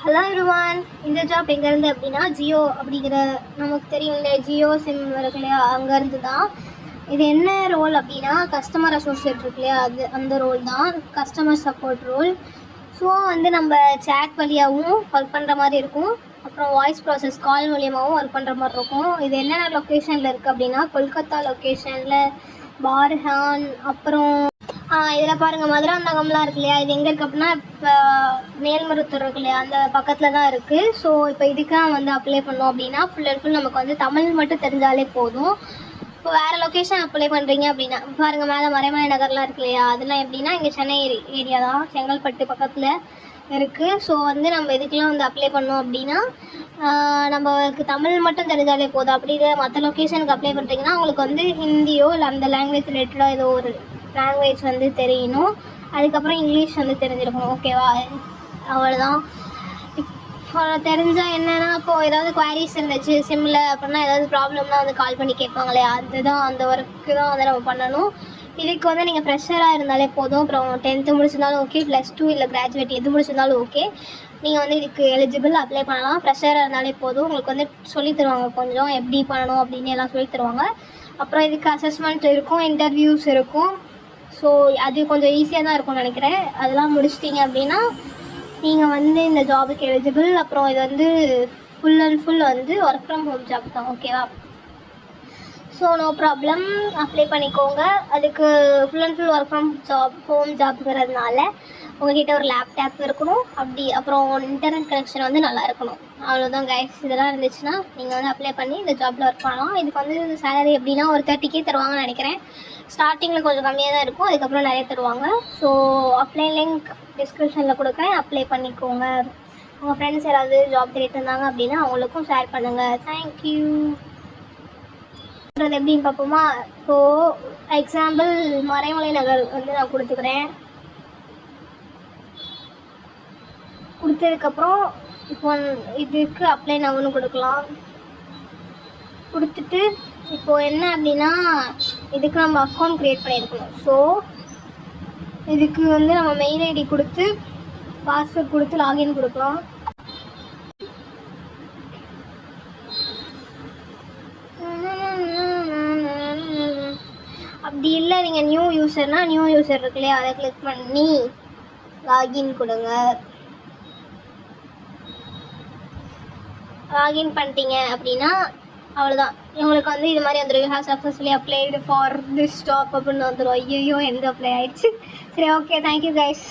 Hello everyone, இந்த job எங்கேருந்து அப்படின்னா ஜியோ அப்படிங்கிற நமக்கு தெரியும் இல்லையா, ஜியோ சிம் இருக்கு இல்லையா, அங்கேருந்து தான். இது என்ன ரோல் அப்படின்னா கஸ்டமர் அசோசியேட் இருக்கு இல்லையா, அந்த ரோல் தான், கஸ்டமர் சப்போர்ட் ரோல். ஸோ நம்ம சேட் வழியாகவும் ஒர்க் பண்ணுற மாதிரி இருக்கும், அப்புறம் வாய்ஸ் ப்ராசஸ் கால் மூலியமாகவும் ஒர்க் பண்ணுற மாதிரி இருக்கும். இது என்னென்ன லொக்கேஷனில் இருக்குது அப்படின்னா கொல்கத்தா லொக்கேஷனில், பார்ஹான், அப்புறம் இதில் பாருங்கள் மதுராந்தகம்லாம் இருக்கு இல்லையா, இது எங்கே இருக்குது அப்படின்னா இப்போ மேல்மருத்தூர் இருக்கு இல்லையா, அந்த பக்கத்தில் தான் இருக்குது. ஸோ இப்போ இதுக்கெலாம் அப்ளை பண்ணோம் அப்படின்னா ஃபுல் அண்ட் ஃபுல் நமக்கு தமிழ் மட்டும் தெரிஞ்சாலே போதும். இப்போ வேறு லொக்கேஷன் அப்ளை பண்ணுறீங்க அப்படின்னா பாருங்கள் மேலே மறைமலை நகர்லாம் இருக்கு இல்லையா, அதெல்லாம் எப்படின்னா இங்கே சென்னை ஏரியா தான், செங்கல்பட்டு பக்கத்தில் இருக்குது. ஸோ நம்ம இதுக்கெலாம் அப்ளை பண்ணோம் அப்படின்னா நமக்கு தமிழ் மட்டும் தெரிஞ்சாலே போதும். அப்படி இல்லை மற்ற லொக்கேஷனுக்கு அப்ளை பண்ணுறீங்கன்னா உங்களுக்கு ஹிந்தியோ இல்லை அந்த லாங்குவேஜ் ரிலேட்டடாக ஏதோ ஒரு லாங்குவேஜ் தெரியணும். அதுக்கப்புறம் இங்கிலீஷ் தெரிஞ்சிருக்கணும். ஓகேவா, அவ்வளோதான். இப்போ தெரிஞ்சால் என்னென்னா இப்போது ஏதாவது குவாரிஸ் இருந்துச்சு சிம்மில் அப்படின்னா ஏதாவது ப்ராப்ளம்னா கால் பண்ணி கேட்பாங்களே, அதுதான் அந்த ஒர்க்கு தான் நம்ம பண்ணணும். இதுக்கு நீங்கள் ஃப்ரெஷராக இருந்தாலே போதும். அப்புறம் 10th முடிச்சிருந்தாலும் ஓகே, +2 இல்லை கிராஜுவேட் எது முடிச்சிருந்தாலும் ஓகே. நீங்கள் இதுக்கு எலிஜிபிள் அப்ளை பண்ணலாம். ஃப்ரெஷராக இருந்தாலே போதும். உங்களுக்கு சொல்லித் தருவாங்க, கொஞ்சம் எப்படி பண்ணணும் அப்படின்னு எல்லாம் சொல்லித் தருவாங்க. அப்புறம் இதுக்கு அசஸ்மெண்ட் இருக்கும், இன்டர்வியூஸ் இருக்கும். ஸோ அது கொஞ்சம் ஈஸியாக தான் இருக்கும்னு நினைக்கிறேன். அதெல்லாம் முடிச்சிட்டிங்க அப்படின்னா நீங்கள் இந்த ஜாபுக்கு எலிஜிபிள். அப்புறம் இது full and full work from home job தான். ஓகேவா, ஸோ நோ ப்ராப்ளம், அப்ளை பண்ணிக்கோங்க. அதுக்கு full and full work from home ஜாப்ங்கிறதுனால உங்கள்கிட்ட ஒரு லேப்டாப் இருக்கணும், அப்புறம் இன்டர்நெட் கனெக்ஷன் நல்லா இருக்கணும். அவ்வளோதான் கைஸ். இதெல்லாம் இருந்துச்சுன்னா நீங்கள் அப்ளை பண்ணி இந்த ஜாப்பில் ஒர்க் பண்ணலாம். இதுக்கு சேலரி எப்படின்னா ஒரு 30K தருவாங்கன்னு நினைக்கிறேன். ஸ்டார்டிங்கில் கொஞ்சம் கம்மியாக தான் இருக்கும், அதுக்கப்புறம் நிறைய தருவாங்க. ஸோ அப்ளை லிங்க் டிஸ்கிரிப்ஷனில் கொடுக்குறேன், அப்ளை பண்ணிக்கோங்க. உங்கள் ஃப்ரெண்ட்ஸ் யாராவது ஜாப் தேடிட்டு இருந்தாங்க அப்படின்னா அவங்களுக்கும் ஷேர் பண்ணுங்கள். தேங்க்யூ. எப்படின்னு பார்ப்போமா. இப்போது எக்ஸாம்பிள் மறைமலை நகர் நான் கொடுத்துக்கிறேன். கொடுத்ததுக்கப்புறம் இப்போ இதுக்கு அப்ளை நவுன்னு கொடுக்கலாம். கொடுத்துட்டு இப்போது என்ன அப்படின்னா இதுக்கு நம்ம அக்கௌண்ட் க்ரியேட் பண்ணியிருக்கணும். ஸோ இதுக்கு நம்ம மெயில் ஐடி கொடுத்து பாஸ்வேர்ட் கொடுத்து லாகின் கொடுக்கலாம். அப்படி இல்லை நீங்கள் நியூ யூசர்னால் நியூ யூசர் இருக்கு இல்லையா, அதை கிளிக் பண்ணி லாகின் கொடுங்க. லாகின் பண்ணிட்டீங்க அப்படின்னா அவ்வளோதான். உங்களுக்கு இது மாதிரி வந்துடும், you have successfully applied for this job அப்படின்னு வந்துடும். ஐயோ எந்த அப்ளை ஆகிடுச்சு. சரி, ஓகே, தேங்க்யூ கைஸ்.